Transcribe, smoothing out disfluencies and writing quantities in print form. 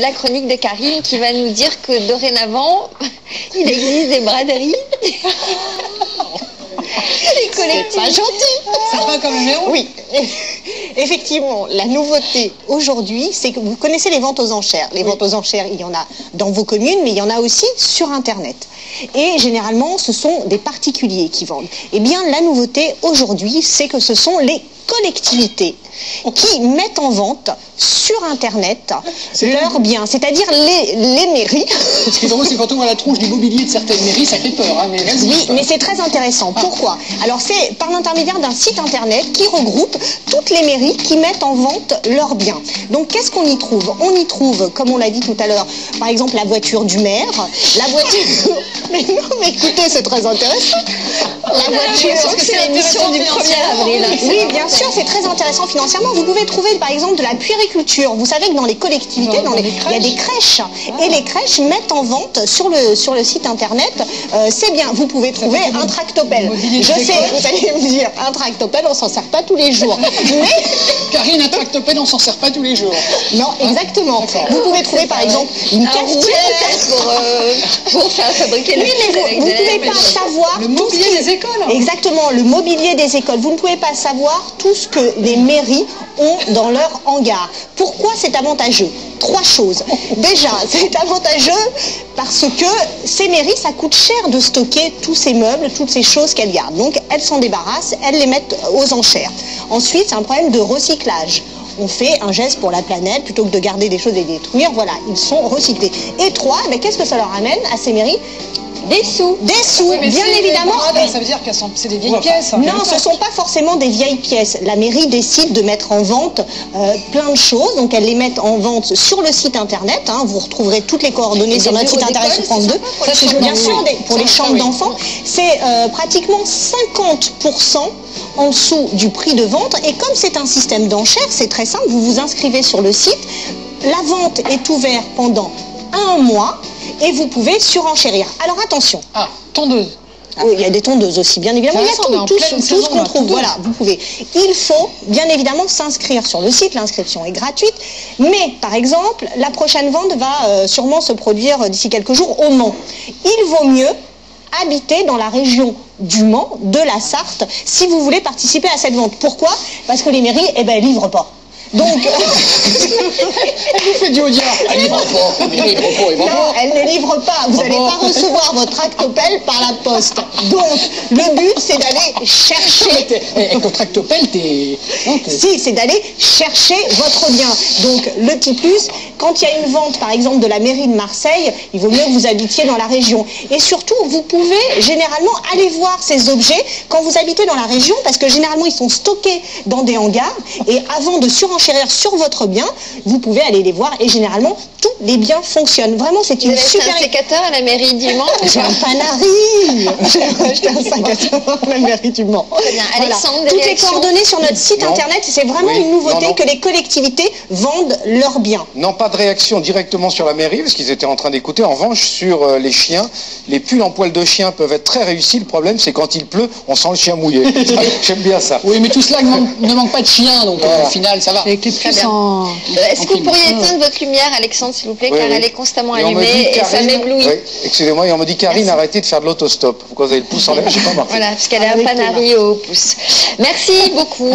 la chronique de Karine qui va nous dire que dorénavant, il existe des braderies. C'est pas gentil. Ça va comme le verrou. Oui, effectivement, la nouveauté aujourd'hui, c'est que vous connaissez les ventes aux enchères. Les ventes aux enchères, il y en a dans vos communes, mais il y en a aussi sur Internet. Et généralement, ce sont des particuliers qui vendent. Eh bien, la nouveauté aujourd'hui, c'est que ce sont les collectivités qui mettent en vente sur Internet leurs biens, c'est-à-dire les mairies. Excusez-moi, c'est quand on voit la tronche du mobilier de certaines mairies, ça fait peur. Hein, mais oui, mais c'est très intéressant. Pourquoi? Alors c'est par l'intermédiaire d'un site Internet qui regroupe toutes les mairies qui mettent en vente leurs biens. Donc qu'est-ce qu'on y trouve? On y trouve, comme on l'a dit tout à l'heure, par exemple la voiture du maire, la voiture... Mais non, mais écoutez, c'est très intéressant. La voiture, c'est l'émission du 1er avril. Oui, bien sûr, c'est très intéressant financièrement. Vous pouvez trouver par exemple de la puériculture. Vous savez que dans les collectivités, il y a des crèches. Et les crèches mettent en vente sur le site Internet. C'est bien, vous pouvez trouver un tractopelle. Je sais, vous allez me dire, un tractopelle, on s'en sert pas tous les jours. Mais... Karine, un tractopelle, on s'en sert pas tous les jours. Non, exactement. Vous pouvez trouver par exemple une cafetière pour faire fabriquer le vous ne pouvez pas savoir... Le mobilier des écoles. Exactement, le mobilier des écoles. Vous ne pouvez pas savoir tout ce que les mairies ont dans leur hangar. Pourquoi c'est avantageux? Trois choses. Déjà, c'est avantageux parce que ces mairies, ça coûte cher de stocker tous ces meubles, toutes ces choses qu'elles gardent. Donc, elles s'en débarrassent, elles les mettent aux enchères. Ensuite, c'est un problème de recyclage. On fait un geste pour la planète plutôt que de garder des choses et les détruire. Voilà, ils sont recyclés. Et trois, qu'est-ce que ça leur amène à ces mairies? Des sous. Des sous, oui, bien évidemment. Ça veut dire que c'est des vieilles pièces. Non, ce ne sont pas forcément des vieilles pièces. La mairie décide de mettre en vente plein de choses. Donc, elles les mettent en vente sur le site Internet. Hein. Vous retrouverez toutes les coordonnées sur notre site Internet sur France 2. Bien sûr, pour les chambres d'enfants. C'est pratiquement 50% en dessous du prix de vente. Et comme c'est un système d'enchères, c'est très simple. Vous vous inscrivez sur le site. La vente est ouverte pendant un mois. Et vous pouvez surenchérir. Alors attention. Ah, tondeuse. Oui, il y a des tondeuses aussi, bien évidemment. Il y a tout ce qu'on trouve. Voilà, vous pouvez. Il faut, bien évidemment, s'inscrire sur le site. L'inscription est gratuite. Mais, par exemple, la prochaine vente va sûrement se produire d'ici quelques jours au Mans. Il vaut mieux habiter dans la région du Mans, de la Sarthe, si vous voulez participer à cette vente. Pourquoi? Parce que les mairies, elles livrent pas. Donc, elle vous fait du audiard. Elle livre pas. Non, elle ne livre pas. Vous n'allez pas recevoir votre tractopelle par la poste. Donc, le but, c'est d'aller chercher... Avec le tractopelle, Si, c'est d'aller chercher votre bien. Donc, le petit plus, quand il y a une vente, par exemple, de la mairie de Marseille, il vaut mieux que vous habitiez dans la région. Et surtout, vous pouvez généralement aller voir ces objets quand vous habitez dans la région, parce que généralement, ils sont stockés dans des hangars. Et avant de surenchérir sur votre bien, vous pouvez aller les voir et généralement tous les biens fonctionnent. Vraiment, c'est une super... un sécateur à la mairie du Mans. J'ai un Panari. J'ai acheté un sécateur à la mairie du Mans. Très bien. Alexandre, voilà. Toutes les coordonnées sur notre site Internet, c'est vraiment une nouveauté que les collectivités vendent leurs biens. Non, pas de réaction directement sur la mairie, parce qu'ils étaient en train d'écouter. En revanche, sur les chiens, les pulls en poil de chien peuvent être très réussis. Le problème, c'est quand il pleut, on sent le chien mouillé. J'aime bien ça. Oui, mais tout cela ne manque pas de chien, donc au final, ça va. Est-ce que vous pourriez éteindre votre lumière, Alexandre, s'il vous plaît, car elle est constamment allumée et ça m'éblouit. Excusez-moi, et on me dit, Karine, arrêtez de faire de l'autostop. Pourquoi vous avez le pouce en l'air? Je sais pas marqué. Voilà, parce qu'elle a un Panari au pouce. Merci beaucoup.